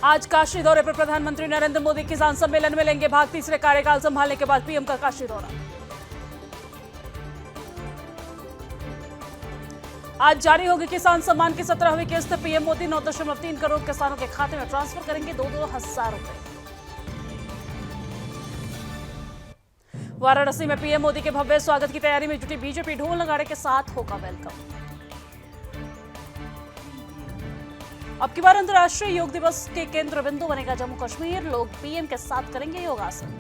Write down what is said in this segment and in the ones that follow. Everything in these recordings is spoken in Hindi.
आज काशी दौरे पर प्रधानमंत्री नरेंद्र मोदी किसान सम्मेलन में लेंगे भाग। तीसरे कार्यकाल संभालने के बाद पीएम का काशी दौरा। आज जारी होगी किसान सम्मान की 17वीं किस्त। पीएम मोदी 9.3 करोड़ किसानों के खाते में ट्रांसफर करेंगे 2-2 हजार रुपए। वाराणसी में पीएम मोदी के भव्य स्वागत की तैयारी में जुटी बीजेपी। ढोल नगाड़े के साथ होगा वेलकम। अब की बार अंतर्राष्ट्रीय योग दिवस के केंद्र बिंदु बनेगा जम्मू कश्मीर। लोग पीएम के साथ करेंगे योगासन।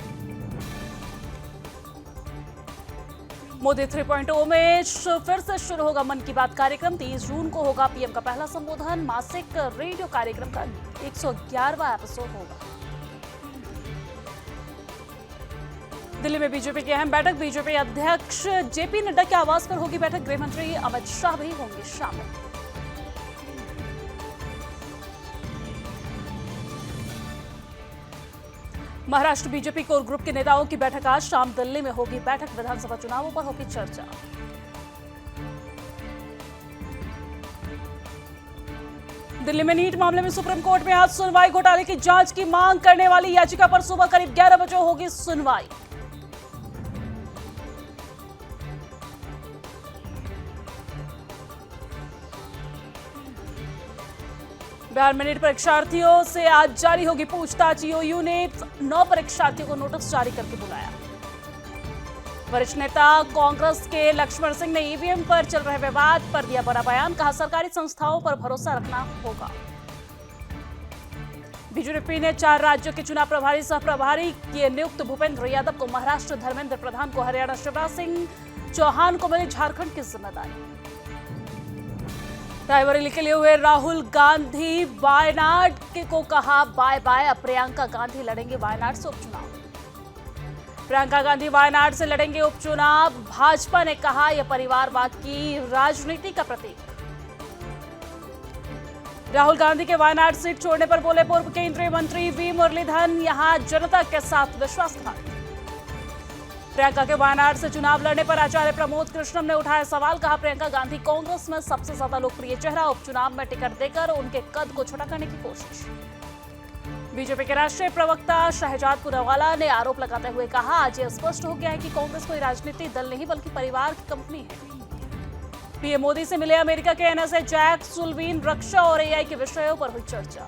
मोदी 3.0 में फिर से शुरू होगा मन की बात कार्यक्रम। 30 जून को होगा पीएम का पहला संबोधन। मासिक रेडियो कार्यक्रम का 111वां एपिसोड होगा। दिल्ली में बीजेपी की अहम बैठक। बीजेपी अध्यक्ष जेपी नड्डा के आवास पर होगी बैठक। गृह मंत्री अमित शाह भी होंगे शामिल। महाराष्ट्र बीजेपी कोर ग्रुप के नेताओं की बैठक आज शाम दिल्ली में होगी बैठक। विधानसभा चुनावों पर होगी चर्चा। दिल्ली में नीट मामले में सुप्रीम कोर्ट में आज सुनवाई। घोटाले की जांच की मांग करने वाली याचिका पर सुबह करीब 11 बजे होगी सुनवाई। बिहार में नीट परीक्षार्थियों से आज जारी होगी पूछताछ। ईओयू ने 9 परीक्षार्थियों को नोटिस जारी करके बुलाया। वरिष्ठ नेता कांग्रेस के लक्ष्मण सिंह ने ईवीएम पर चल रहे विवाद पर दिया बड़ा बयान। कहा सरकारी संस्थाओं पर भरोसा रखना होगा। बीजेपी ने 4 राज्यों के चुनाव प्रभारी सह प्रभारी किए नियुक्त। भूपेंद्र यादव को महाराष्ट्र, धर्मेंद्र प्रधान को हरियाणा, शिवराज सिंह चौहान को मिली झारखंड की जिम्मेदारी। रायबरेली के लिए हुए राहुल गांधी वायनाड को कहा बाय बाय। अब प्रियंका गांधी लड़ेंगे वायनाड से उपचुनाव। प्रियंका गांधी वायनाड से लड़ेंगे उपचुनाव। भाजपा ने कहा यह परिवारवाद की राजनीति का प्रतीक। राहुल गांधी के वायनाड सीट छोड़ने पर बोले पूर्व केंद्रीय मंत्री वी मुरलीधरन, यहां जनता के साथ विश्वासघात। प्रियंका के वायनाड से चुनाव लड़ने पर आचार्य प्रमोद कृष्णम ने उठाया सवाल। कहा प्रियंका गांधी कांग्रेस में सबसे ज्यादा लोकप्रिय चेहरा। उपचुनाव में टिकट देकर उनके कद को छोटा करने की कोशिश। बीजेपी के राष्ट्रीय प्रवक्ता शहजाद पुनावाला ने आरोप लगाते हुए कहा आज यह स्पष्ट हो गया है कि कांग्रेस कोई राजनीतिक दल नहीं बल्कि परिवार की कंपनी है। पीएम मोदी से मिले अमेरिका के एनएसए जैक सुल्वीन। रक्षा और एआई के विषयों पर हुई चर्चा।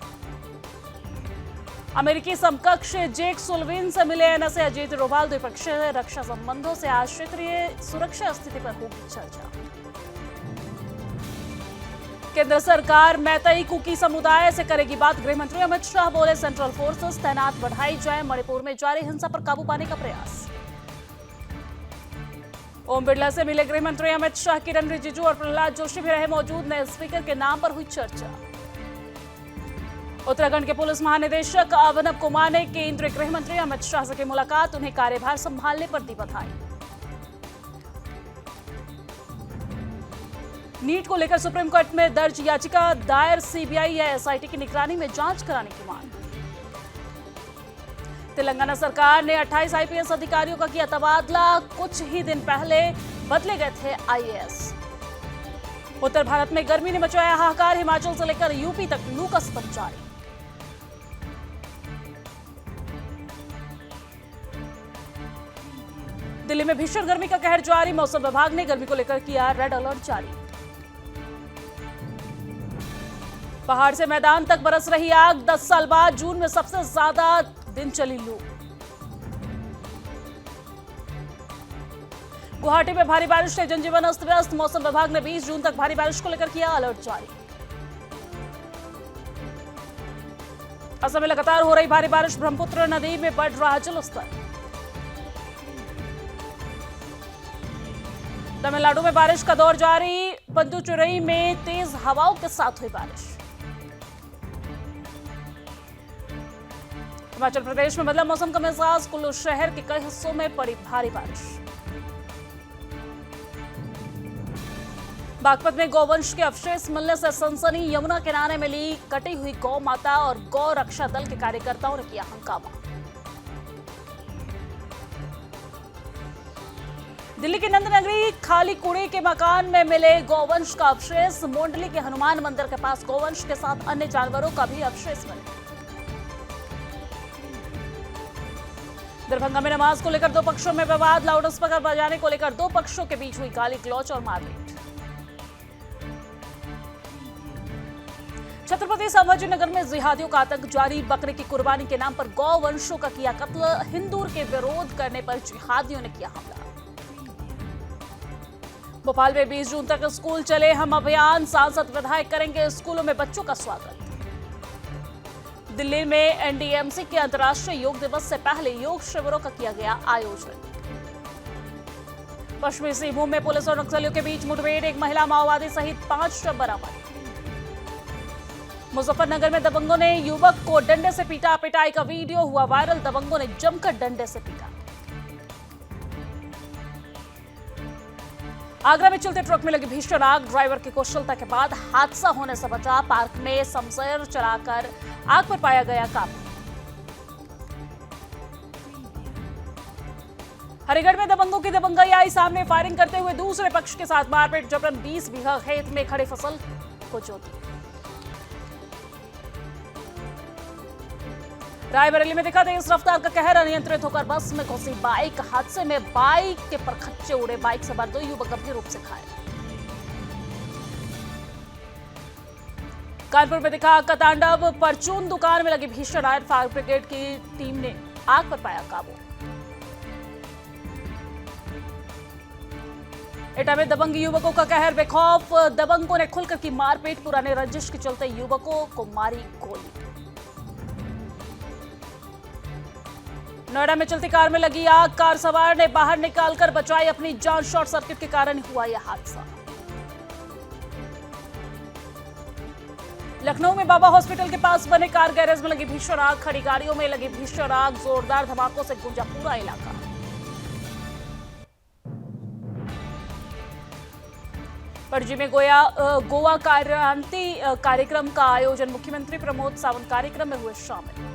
अमेरिकी समकक्ष जेक सुल्वीन से मिले एनएसए अजीत डोभाल। द्विपक्षीय रक्षा संबंधों से आज क्षेत्रीय सुरक्षा स्थिति पर होगी चर्चा। केंद्र सरकार मैतेई कुकी समुदाय से करेगी बात। गृह मंत्री अमित शाह बोले सेंट्रल फोर्सेस तैनात बढ़ाई जाए। मणिपुर में जारी हिंसा पर काबू पाने का प्रयास। ओम बिरला से मिले गृह मंत्री अमित शाह। किरण रिजिजू और प्रहलाद जोशी भी रहे मौजूद। नए स्पीकर के नाम पर हुई चर्चा। उत्तराखंड के पुलिस महानिदेशक अवनव कुमार ने केंद्रीय गृह मंत्री अमित शाह से की मुलाकात। उन्हें कार्यभार संभालने पर दी बधाई। नीट को लेकर सुप्रीम कोर्ट में दर्ज याचिका दायर। सीबीआई या एसआईटी की निगरानी में जांच कराने की मांग। तेलंगाना सरकार ने 28 आईपीएस अधिकारियों का किया तबादला। कुछ ही दिन पहले बदले गए थे आईएएस। उत्तर भारत में गर्मी ने मचाया हाहाकार। हिमाचल से लेकर यूपी तक लू का असर जारी। दिल्ली में भीषण गर्मी का कहर जारी। मौसम विभाग ने गर्मी को लेकर किया रेड अलर्ट जारी। पहाड़ से मैदान तक बरस रही आग। 10 साल बाद जून में सबसे ज्यादा दिन चली लू। गुवाहाटी में भारी बारिश से जनजीवन अस्त व्यस्त। मौसम विभाग ने 20 जून तक भारी बारिश को लेकर किया अलर्ट जारी। असम में लगातार हो रही भारी बारिश। ब्रह्मपुत्र नदी में बढ़ रहा जलस्तर। तमिलनाडु में बारिश का दौर जारी। पुदुचेरी में तेज हवाओं के साथ हुई बारिश। हिमाचल प्रदेश में बदला मौसम का मिजाज। कुल्लू शहर के कई हिस्सों में पड़ी भारी बारिश। बागपत में गौवंश के अवशेष मिलने से सनसनी। यमुना किनारे मिली कटी हुई गौ माता और गौ रक्षा दल के कार्यकर्ताओं ने किया हंगामा। दिल्ली की नंदनगरी खाली कूड़े के मकान में मिले गौवंश का अवशेष। मोंडली के हनुमान मंदिर के पास गौवंश के साथ अन्य जानवरों का भी अवशेष मिले। दरभंगा में नमाज को लेकर दो पक्षों में विवाद, लाउड स्पीकर बजाने को लेकर दो पक्षों के बीच हुई गाली गलौज और मारपीट। छत्रपति संभाजीनगर में जिहादियों का आतंक जारी, बकरे की कुर्बानी के नाम पर गौ वंशों का किया कत्ल, हिंदूर के विरोध करने पर जिहादियों ने किया हमला। भोपाल में 20 जून तक स्कूल चले हम अभियान, सांसद विधायक करेंगे स्कूलों में बच्चों का स्वागत। दिल्ली में एनडीएमसी के अंतर्राष्ट्रीय योग दिवस से पहले योग शिविरों का किया गया आयोजन। पश्चिमी सिंहभूम में पुलिस और नक्सलियों के बीच मुठभेड़, एक महिला माओवादी सहित 5 शव बरामद। मुजफ्फरनगर में दबंगों ने युवक को डंडे से पीटा, पिटाई का वीडियो हुआ वायरल, दबंगों ने जमकर डंडे से पीटा। आगरा में चलते ट्रक में लगी भीषण आग, ड्राइवर की कुशलता के बाद हादसा होने से बचा, पार्क में शमशेर चलाकर आग पर पाया गया काबू। हरिगढ़ में दबंगों की दबंगाई आई सामने, फायरिंग करते हुए दूसरे पक्ष के साथ मारपीट, जबरन 20 बीघा खेत में खड़ी फसल को जोती। रायबरेली में दिखा तेज रफ्तार का कहर, अनियंत्रित होकर बस में घुसी बाइक, हादसे में बाइक के परखच्चे उड़े, बाइक सवार 2 युवक गंभीर रूप से घायल। कानपुर में दिखा आग का तांडव, परचून दुकान में लगी भीषण आग, फायर ब्रिगेड की टीम ने आग पर पाया काबू। एटा में दबंग युवकों का कहर, बेखौफ दबंगों ने खुलकर की मारपीट, पुराने रंजिश के चलते युवकों को मारी गोली। नोएडा में चलती कार में लगी आग, कार सवार ने बाहर निकालकर बचाई अपनी जान, शॉर्ट सर्किट के कारण हुआ यह हादसा। लखनऊ में बाबा हॉस्पिटल के पास बने कार गैरेज में लगी भीषण आग, खड़ी गाड़ियों में लगी भीषण आग, जोरदार धमाकों से गूंजा पूरा इलाका। पणजी में गोवा क्रांति कार्यक्रम का आयोजन, मुख्यमंत्री प्रमोद सावंत कार्यक्रम में हुए शामिल।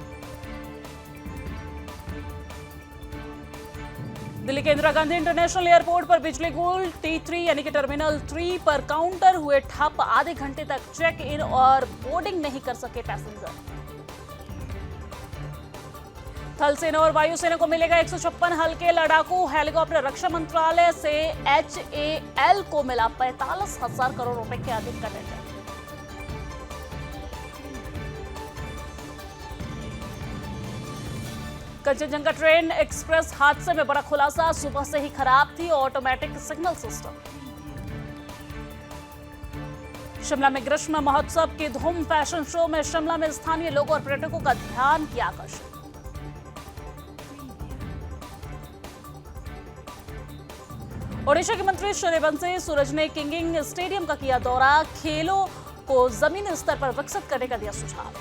दिल्ली के इंदिरा गांधी इंटरनेशनल एयरपोर्ट पर बिजली गुल, T3 यानी कि टर्मिनल 3 पर काउंटर हुए ठप, आधे घंटे तक चेक इन और बोर्डिंग नहीं कर सके पैसेंजर। थल सेना और वायुसेना को मिलेगा 156 हल्के लड़ाकू हेलीकॉप्टर, रक्षा मंत्रालय से HAL को मिला 45,000 करोड़ रुपए के अधिक का टेंडर। कंचनजंगा ट्रेन एक्सप्रेस हादसे में बड़ा खुलासा, सुबह से ही खराब थी ऑटोमेटिक सिग्नल सिस्टम। शिमला में ग्रीष्म महोत्सव की धूम, फैशन शो में शिमला में स्थानीय लोगों और पर्यटकों का ध्यान किया आकर्षण। ओडिशा के मंत्री सूर्यवंशी सूरज ने किंगिंग स्टेडियम का किया दौरा, खेलों को जमीनी स्तर पर विकसित करने का दिया सुझाव।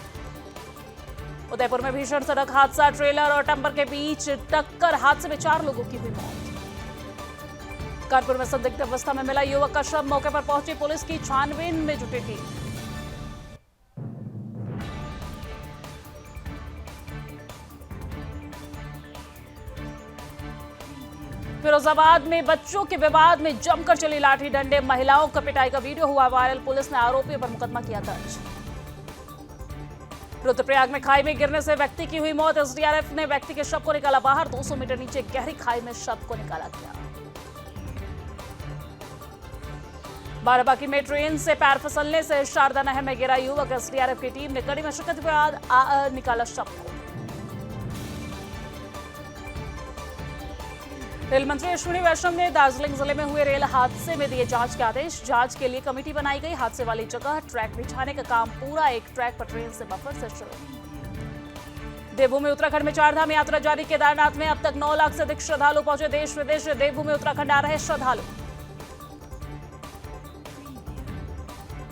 उदयपुर में भीषण सड़क हादसा, ट्रेलर और टंपर के बीच टक्कर, हादसे में 4 लोगों की हुई मौत। कानपुर में संदिग्ध अवस्था में मिला युवक का शव, मौके पर पहुंची पुलिस की छानबीन में जुटी टीम। फिरोजाबाद में बच्चों के विवाद में जमकर चली लाठी डंडे, महिलाओं का पिटाई का वीडियो हुआ वायरल, पुलिस ने आरोपियों पर मुकदमा किया दर्ज। रुद्रप्रयाग में खाई में गिरने से व्यक्ति की हुई मौत, एसडीआरएफ ने व्यक्ति के शव को निकाला बाहर, 200 मीटर नीचे गहरी खाई में शव को निकाला गया। बाराबांकी में ट्रेन से पैर फिसलने से शारदा नहर में गिरा युवक, एसडीआरएफ की टीम ने कड़ी मशक्कत के बाद निकाला शव को। रेल मंत्री अश्विनी वैष्णव ने दार्जिलिंग जिले में हुए रेल हादसे में दिए जांच के आदेश, जांच के लिए कमेटी बनाई गई, हादसे वाली जगह ट्रैक बिछाने का काम पूरा, एक ट्रैक पर ट्रेन से बफर से शुरू। देवभूमि उत्तराखंड में 4 धाम यात्रा जारी, केदारनाथ में अब तक 9 लाख से अधिक श्रद्धालु पहुंचे, देश विदेश से देवभूमि उत्तराखंड आ रहे श्रद्धालु।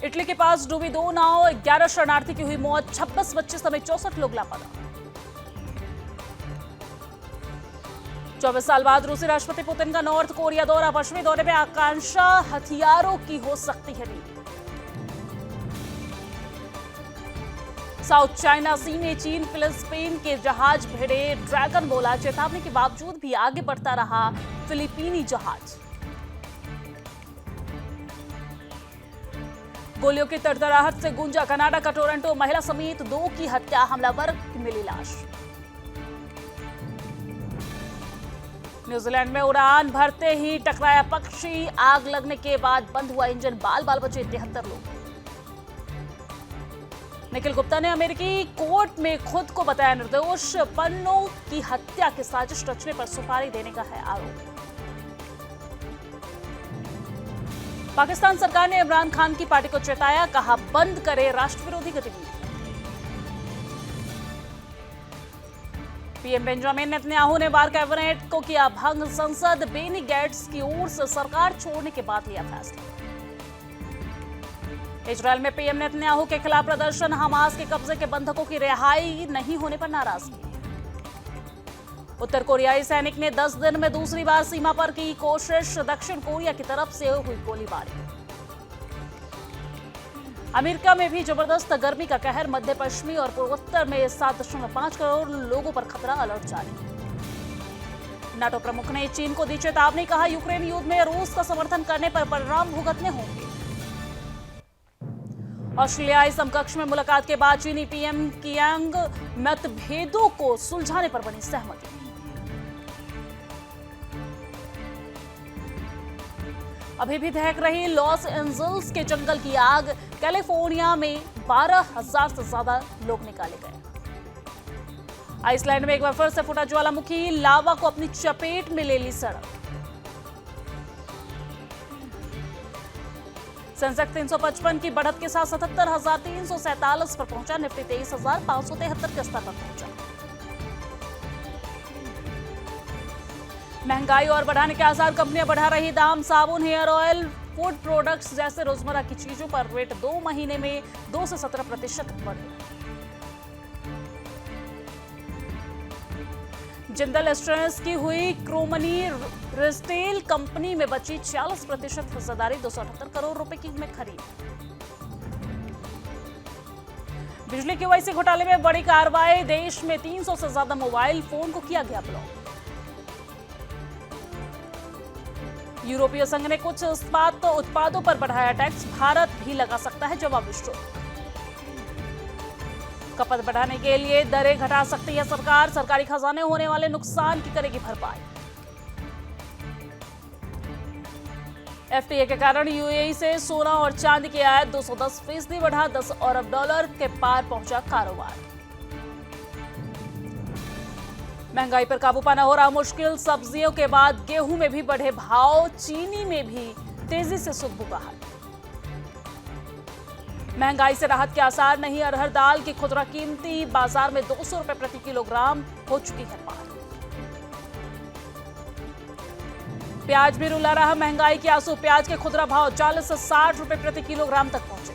इटली के पास डूबी 2 नाव, 11 शरणार्थी की हुई मौत, 26 बच्चे समेत 64 लोग लापता। 24 साल बाद रूसी राष्ट्रपति पुतिन का नॉर्थ कोरिया दौरा, पश्चिमी दौरे में आकांक्षा हथियारों की हो सकती है लीक। साउथ चाइना सी में चीन फिलिस्तीन के जहाज भिड़े, ड्रैगन बोला, चेतावनी के बावजूद भी आगे बढ़ता रहा फिलिपीनी जहाज। गोलियों की तड़तड़ाहट से गूंजा कनाडा का टोरंटो, महिला समेत 2 की हत्या, हमलावर की मिली लाश। न्यूजीलैंड में उड़ान भरते ही टकराया पक्षी, आग लगने के बाद बंद हुआ इंजन, बाल बाल बचे 73 लोग। निखिल गुप्ता ने अमेरिकी कोर्ट में खुद को बताया निर्दोष, पन्नों की हत्या की साजिश रचने पर सुपारी देने का है आरोप। पाकिस्तान सरकार ने इमरान खान की पार्टी को चेताया, कहा बंद करे राष्ट्रविरोधी गतिविधि। पीएम बेंजामिन नेतन्याहू ने बार कैबिनेट को किया भंग, संसद बेनी गैट्स की ओर से सरकार छोड़ने के बाद लिया फैसला। इजरायल में पीएम नेतन्याहू के खिलाफ प्रदर्शन, हमास के कब्जे के बंधकों की रिहाई नहीं होने पर नाराजगी। उत्तर कोरियाई सैनिक ने 10 दिन में दूसरी बार सीमा पर की कोशिश, दक्षिण कोरिया की तरफ से हुई गोलीबारी। अमेरिका में भी जबरदस्त गर्मी का कहर, मध्य पश्चिमी और पूर्वोत्तर में 7.5 करोड़ लोगों पर खतरा अलर्ट जारी। नाटो प्रमुख ने चीन को दी चेतावनी, कहा यूक्रेन युद्ध में रूस का समर्थन करने पर परिणाम भुगतने होंगे। ऑस्ट्रेलियाई समकक्ष में मुलाकात के बाद चीनी पीएम कियांग मतभेदों को सुलझाने पर बनी सहमति। अभी भी दहक रही लॉस एंजल्स के जंगल की आग, कैलिफोर्निया में 12,000 से ज्यादा लोग निकाले गए। आइसलैंड में एक बार फिर से फूटा ज्वालामुखी, लावा को अपनी चपेट में ले ली सड़क। सेंसेक्स 355 की बढ़त के साथ 77,347 पर पहुंचा, निफ्टी 23,573 के स्तर पर पहुंचा। महंगाई और बढ़ाने के आसार, कंपनियां बढ़ा रही दाम, साबुन, हेयर ऑयल, फूड प्रोडक्ट्स जैसे रोजमर्रा की चीजों पर रेट 2 महीने में 2 से 17% बढ़े। जिंदल स्टेनलेस की हुई क्रोमनी रिटेल कंपनी में बची 46% हिस्सेदारी, 278 करोड़ रुपए की में खरीद। बिजली केवाईसी घोटाले में बड़ी कार्रवाई, देश में 300 से ज्यादा मोबाइल फोन को किया गया ब्लॉक। यूरोपीय संघ ने कुछ इस्पात उत्पादों पर बढ़ाया टैक्स, भारत भी लगा सकता है जवाबी शुल्क। खपत बढ़ाने के लिए दरें घटा सकती है सरकार, सरकारी खजाने होने वाले नुकसान की करेगी भरपाई। एफटीए के कारण यूएई से सोना और चांदी की आयात 210% बढ़ा, $10 अरब के पार पहुंचा कारोबार। महंगाई पर काबू पाना हो रहा मुश्किल, सब्जियों के बाद गेहूं में भी बढ़े भाव, चीनी में भी तेजी से सुगबुगाहट। महंगाई से राहत के आसार नहीं, अरहर दाल की खुदरा कीमती बाजार में 200 रुपए प्रति किलोग्राम हो चुकी है पार। प्याज भी रुला रहा महंगाई के आंसू, प्याज के खुदरा भाव 40 से 60 रुपए प्रति किलोग्राम तक पहुंचे।